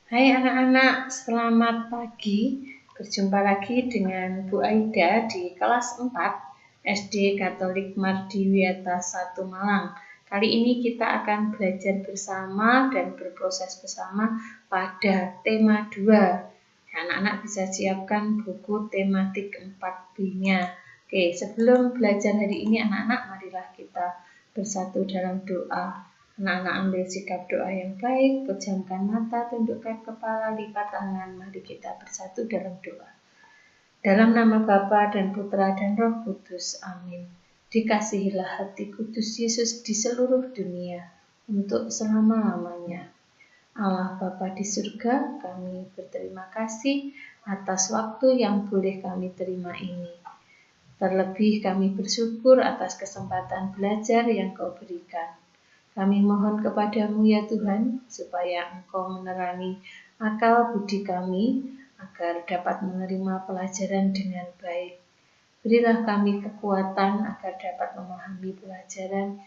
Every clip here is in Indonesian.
Hai anak-anak, selamat pagi. Berjumpa lagi dengan Bu Aida di kelas 4 SD Katolik Mardiwiata 1 Malang. Kali ini kita akan belajar bersama dan berproses bersama pada tema 2. Anak-anak bisa siapkan buku tematik 4B-nya. Oke, sebelum belajar hari ini anak-anak, marilah kita bersatu dalam doa. Anak-anak ambil sikap doa yang baik, pejamkan mata, tundukkan kepala, lipat tangan. Mari kita bersatu dalam doa. Dalam nama Bapa dan Putra dan Roh Kudus. Amin. Dikasihilah hati kudus Yesus di seluruh dunia untuk selama-lamanya. Allah Bapa di surga, kami berterima kasih atas waktu yang boleh kami terima ini. Terlebih kami bersyukur atas kesempatan belajar yang Kau berikan. Kami mohon kepadamu ya Tuhan, supaya Engkau menerangi akal budi kami, agar dapat menerima pelajaran dengan baik. Berilah kami kekuatan agar dapat memahami pelajaran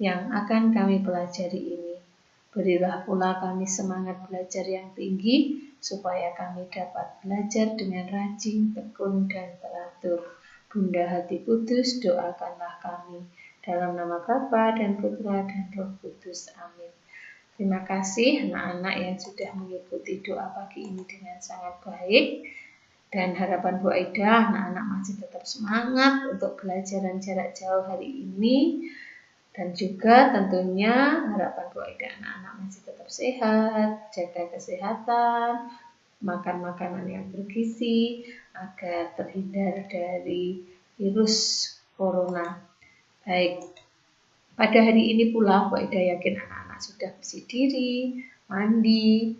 yang akan kami pelajari ini. Berilah pula kami semangat belajar yang tinggi, supaya kami dapat belajar dengan rajin, tekun, dan teratur. Bunda Hati Kudus, doakanlah kami. Dalam nama Bapa dan Putra dan Roh Kudus. Amin. Terima kasih anak-anak yang sudah mengikuti doa pagi ini dengan sangat baik. Dan harapan Bu Aida, anak-anak masih tetap semangat untuk pelajaran jarak jauh hari ini. Dan juga tentunya harapan Bu Aida, anak-anak masih tetap sehat, jaga kesehatan, makan makanan yang bergizi, agar terhindar dari virus corona. Baik, pada hari ini pula Bu Aida yakin anak-anak sudah bersih diri, mandi,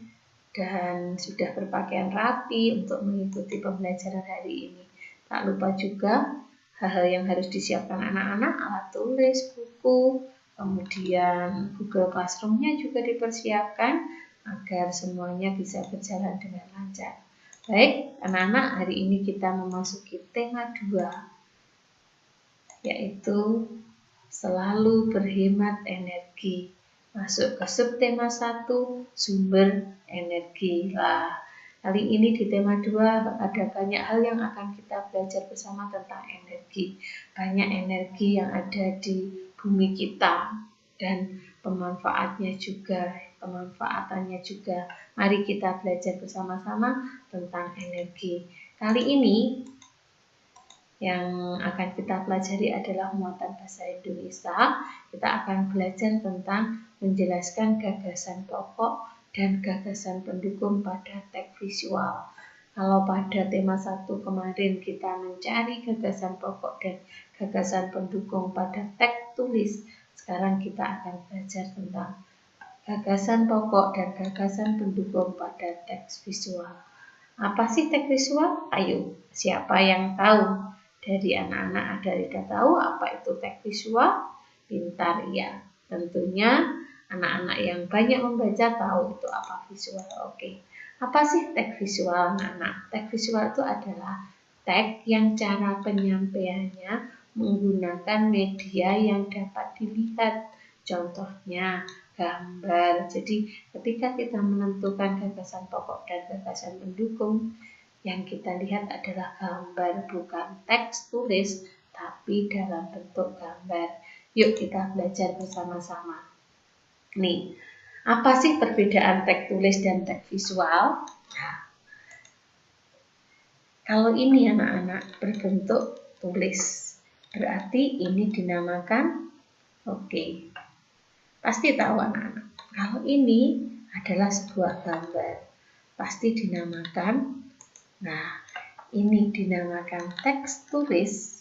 dan sudah berpakaian rapi untuk mengikuti pembelajaran hari ini. Tak lupa juga hal-hal yang harus disiapkan anak-anak, alat tulis, buku, kemudian Google Classroom-nya juga dipersiapkan agar semuanya bisa berjalan dengan lancar. Baik, anak-anak, hari ini kita memasuki tema 2, yaitu selalu berhemat energi. Masuk ke subtema 1, sumber energi. Kali ini di tema 2 ada banyak hal yang akan kita belajar bersama tentang energi. Banyak energi yang ada di bumi kita dan pemanfaatannya juga. Mari kita belajar bersama-sama tentang energi. Kali ini yang akan kita pelajari adalah muatan bahasa Indonesia. Kita akan belajar tentang menjelaskan gagasan pokok dan gagasan pendukung pada teks visual. Kalau pada tema 1 kemarin kita mencari gagasan pokok dan gagasan pendukung pada teks tulis, sekarang kita akan belajar tentang gagasan pokok dan gagasan pendukung pada teks visual. Apa sih teks visual? Ayo, siapa yang tahu? Dari anak-anak ada yang tahu apa itu teks visual? Pintar ya. Tentunya anak-anak yang banyak membaca tahu itu apa visual. Oke. Apa sih teks visual, anak-anak? Teks visual itu adalah teks yang cara penyampaiannya menggunakan media yang dapat dilihat. Contohnya gambar. Jadi ketika kita menentukan gagasan pokok dan gagasan pendukung, yang kita lihat adalah gambar, bukan teks tulis, tapi dalam bentuk gambar. Yuk kita belajar bersama-sama. Nih, apa sih perbedaan teks tulis dan teks visual? Nah, kalau ini anak-anak berbentuk tulis, berarti ini dinamakan, pasti tahu anak-anak. Kalau ini adalah sebuah gambar, pasti dinamakan, ini dinamakan teks tulis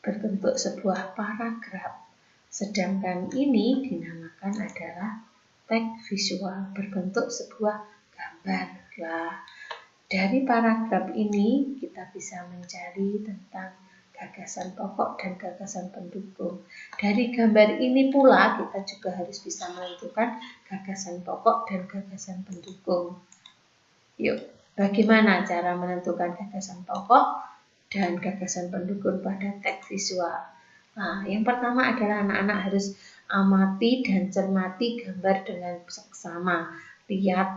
berbentuk sebuah paragraf. Sedangkan ini dinamakan adalah teks visual berbentuk sebuah gambar. Dari paragraf ini kita bisa mencari tentang gagasan pokok dan gagasan pendukung. Dari gambar ini pula kita juga harus bisa menentukan gagasan pokok dan gagasan pendukung. Yuk, bagaimana cara menentukan gagasan pokok dan gagasan pendukung pada teks visual? Yang pertama adalah anak-anak harus amati dan cermati gambar dengan seksama. Lihat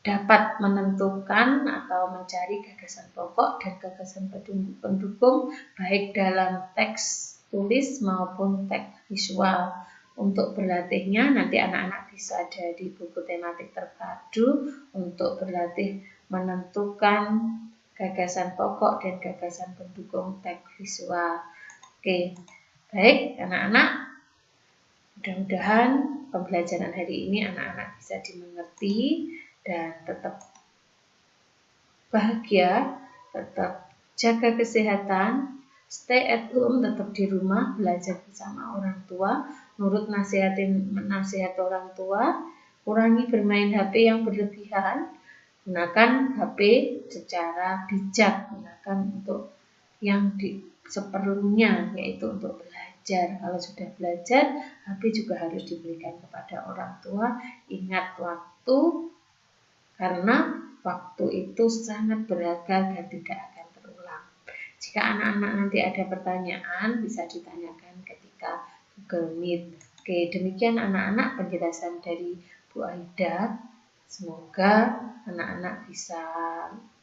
dapat menentukan atau mencari gagasan pokok dan gagasan pendukung baik dalam teks tulis maupun teks visual. Untuk berlatihnya nanti anak-anak bisa ada di buku tematik terpadu untuk berlatih menentukan gagasan pokok dan gagasan pendukung teks visual. Oke, baik anak-anak, mudah-mudahan pembelajaran hari ini anak-anak bisa dimengerti dan tetap bahagia, tetap jaga kesehatan, stay at home, tetap di rumah, belajar bersama orang tua, nurut nasihat orang tua, kurangi bermain HP yang berlebihan, gunakan HP secara bijak, gunakan untuk yang seperlunya, yaitu untuk belajar. Kalau sudah belajar, HP juga harus diberikan kepada orang tua. Ingat waktu, karena waktu itu sangat berharga dan tidak akan terulang. Jika anak-anak nanti ada pertanyaan, bisa ditanyakan ketika Google Meet. Oke, demikian anak-anak penjelasan dari Bu Aida. Semoga anak-anak bisa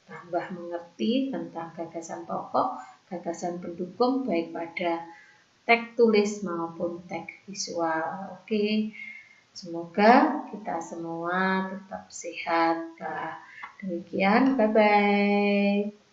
tambah mengerti tentang gagasan pokok, gagasan pendukung baik pada teks tulis maupun teks visual. Oke. Semoga kita semua tetap sehat. Demikian, bye-bye.